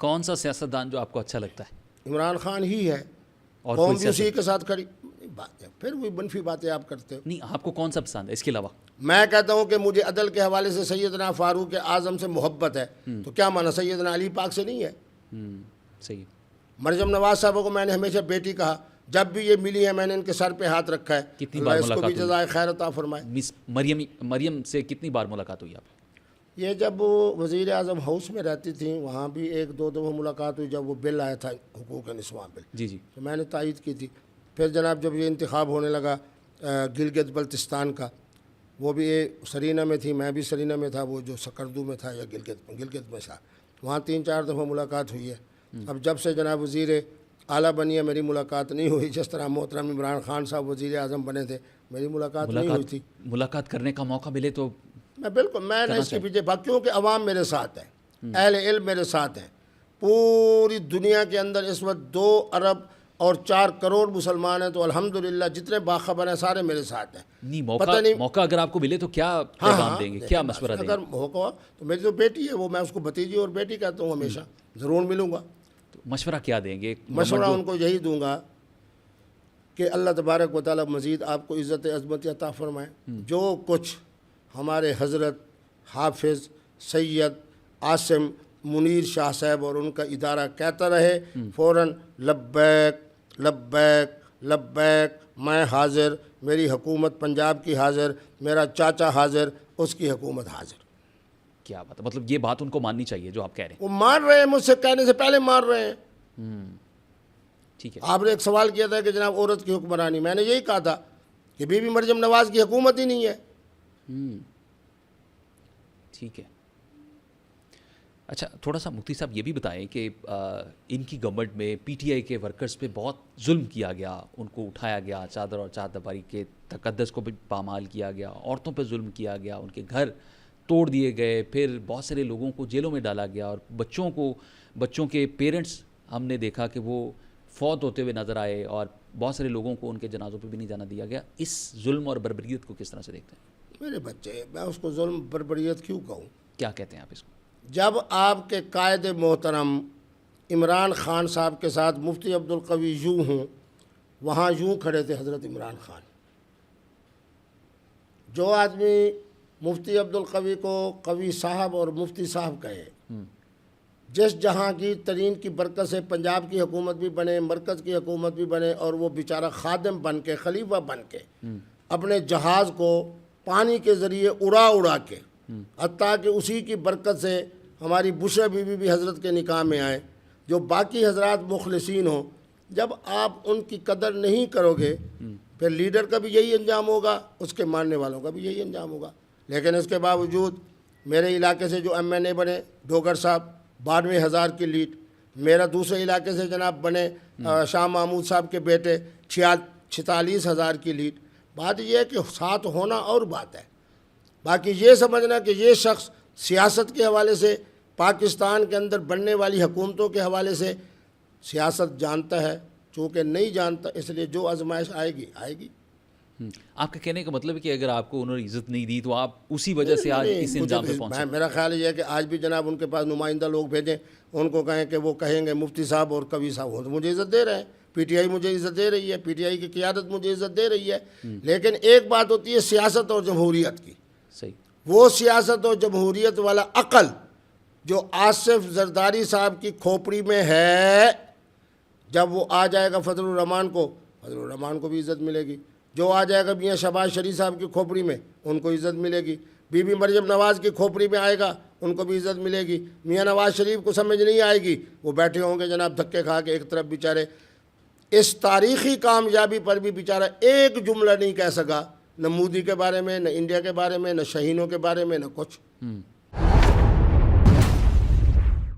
کون سا سیاستدان جو آپ کو اچھا لگتا ہے؟ عمران خان ہی ہے، اور قوم کوئی بھی اسی کے ساتھ کھڑی. بات ہے پھر وہی منفی باتیں آپ کرتے ہو. نہیں، آپ کو کون سا پسند ہے اس کے علاوہ؟ میں کہتا ہوں کہ مجھے عدل کے حوالے سے سیدنا فاروق اعظم سے محبت ہے، تو کیا مانا سیدنا علی پاک سے نہیں ہے؟ صحیح. مریم نواز صاحبہ کو میں نے ہمیشہ بیٹی کہا، جب بھی یہ ملی ہے میں نے ان کے سر پہ ہاتھ رکھا ہے. کتنی اللہ بار اس کو بھی ملاقات ہوئی؟ جزائے خیر عطا فرمائے. مس مریم سے کتنی بار ملاقات ہوئی آپ؟ یہ جب وہ وزیر اعظم ہاؤس میں رہتی تھیں وہاں بھی ایک دو دفعہ ملاقات ہوئی، جب وہ بل آیا تھا حقوق نسواں بل، جی جی. تو میں نے تائید کی تھی. پھر جناب جب یہ انتخاب ہونے لگا گلگت بلتستان کا، وہ بھی سرینا میں تھی، میں بھی سرینا میں تھا، وہ جو سکردو میں تھا یا گلگت میں تھا، وہاں 3-4 دفعہ ملاقات ہوئی ہے. اب جب سے جناب وزیر اعلیٰ بنی ہے میری ملاقات نہیں ہوئی. جس طرح محترم عمران خان صاحب وزیر اعظم بنے تھے میری ملاقات نہیں ہوئی تھی. ملاقات کرنے کا موقع ملے تو میں نے اس کے پیچھے کیونکہ عوام میرے ساتھ ہے، اہل علم میرے ساتھ ہیں. پوری دنیا کے اندر اس وقت 2 ارب اور 4 کروڑ مسلمان ہیں، تو الحمدللہ جتنے باخبر ہیں سارے میرے ساتھ ہیں. نہیں، موقع اگر آپ کو ملے تو کیا پیغام دیں گے، کیا مشورہ دیں گے؟ اگر موقع تو میری تو بیٹی ہے، وہ میں اس کو بھتیجی اور بیٹی کہتا ہوں، ہمیشہ ضرور ملوں گا. مشورہ کیا دیں گے؟ مشورہ ان کو یہی دوں گا کہ اللہ تبارک و تعالیٰ مزید آپ کو عزت عظمت عطا فرمائے. جو کچھ ہمارے حضرت حافظ سید عاصم منیر شاہ صاحب اور ان کا ادارہ کہتا رہے، فوراً لبیک لبیک لبیک، میں حاضر، میری حکومت پنجاب کی حاضر، میرا چاچا حاضر، اس کی حکومت حاضر. کیا بات ہے، مطلب یہ بات ان کو ماننی چاہیے جو آپ کہہ رہے ہیں. وہ مان رہے ہیں، مجھ سے کہنے سے پہلے مان رہے ہیں. ٹھیک ہے. آپ نے ایک سوال کیا تھا کہ جناب عورت کی حکمرانی، میں نے یہی کہا تھا کہ بی بی مریم نواز کی حکومت ہی نہیں ہے. ٹھیک ہے. اچھا، تھوڑا سا مفتی صاحب یہ بھی بتائیں کہ ان کی گورنمنٹ میں پی ٹی آئی کے ورکرز پہ بہت ظلم کیا گیا، ان کو اٹھایا گیا، چادر اور چادرداری کے تقدس کو بھی پامال کیا گیا، عورتوں پہ ظلم کیا گیا، ان کے گھر توڑ دیے گئے، پھر بہت سارے لوگوں کو جیلوں میں ڈالا گیا، اور بچوں کے پیرنٹس ہم نے دیکھا کہ وہ فوت ہوتے ہوئے نظر آئے، اور بہت سارے لوگوں کو ان کے جنازوں پہ بھی نہیں جانا دیا گیا. اس ظلم اور بربریت کو کس طرح سے دیکھتے ہیں؟ میرے بچے، میں اس کو ظلم بربریت کیوں کہوں؟ کیا کہتے ہیں آپ اس کو؟ جب آپ کے قائد محترم عمران خان صاحب کے ساتھ مفتی عبدالقوی یوں ہوں، وہاں یوں کھڑے تھے حضرت عمران خان. جو آدمی مفتی عبدالقوی کو قوی صاحب اور مفتی صاحب کہے، جس جہانگیر ترین کی برکت سے پنجاب کی حکومت بھی بنے، مرکز کی حکومت بھی بنے، اور وہ بیچارہ خادم بن کے، خلیفہ بن کے اپنے جہاز کو پانی کے ذریعے اڑا کے، حتیٰ کہ اسی کی برکت سے ہماری بشرا بی بی بھی حضرت کے نکاح میں آئے، جو باقی حضرات مخلصین ہوں. جب آپ ان کی قدر نہیں کرو گے پھر لیڈر کا بھی یہی انجام ہوگا، اس کے ماننے والوں کا بھی یہی انجام ہوگا. لیکن اس کے باوجود میرے علاقے سے جو ایم این اے بنے ڈوگر صاحب 92,000 کی لیڈ، میرا دوسرے علاقے سے جناب بنے شاہ محمود صاحب کے بیٹے 46,000 کی لیڈ. بات یہ ہے کہ ساتھ ہونا اور بات ہے، باقی یہ سمجھنا کہ یہ شخص سیاست کے حوالے سے، پاکستان کے اندر بننے والی حکومتوں کے حوالے سے سیاست جانتا ہے. چونکہ نہیں جانتا، اس لیے جو آزمائش آئے گی. آپ کا کہنے کا مطلب ہے کہ اگر آپ کو انہوں نے عزت نہیں دی تو آپ اسی وجہ سے آج اس انجام پہ پہنچے. میرا خیال یہ ہے کہ آج بھی جناب ان کے پاس نمائندہ لوگ بھیجیں، ان کو کہیں کہ وہ کہیں گے مفتی صاحب اور قوی صاحب ہو تو مجھے عزت دے رہے ہیں، پی ٹی آئی مجھے عزت دے رہی ہے، پی ٹی آئی کی قیادت مجھے عزت دے رہی ہے. لیکن ایک بات ہوتی ہے سیاست اور جمہوریت کی. صحیح. وہ سیاست اور جمہوریت والا عقل جو آصف زرداری صاحب کی کھوپڑی میں ہے، جب وہ آ جائے گا فضل الرحمان کو بھی عزت ملے گی. جو آ جائے گا میاں شہباز شریف صاحب کی کھوپڑی میں، ان کو عزت ملے گی. بی بی مریم نواز کی کھوپڑی میں آئے گا، ان کو بھی عزت ملے گی. میاں نواز شریف کو سمجھ نہیں آئے گی، وہ بیٹھے ہوں گے جناب دھکے کھا کے ایک طرف. بیچارے اس تاریخی کامیابی پر بھی بیچارہ ایک جملہ نہیں کہہ سکا، نہ مودی کے بارے میں، نہ انڈیا کے بارے میں، نہ شہینوں کے بارے میں، نہ کچھ.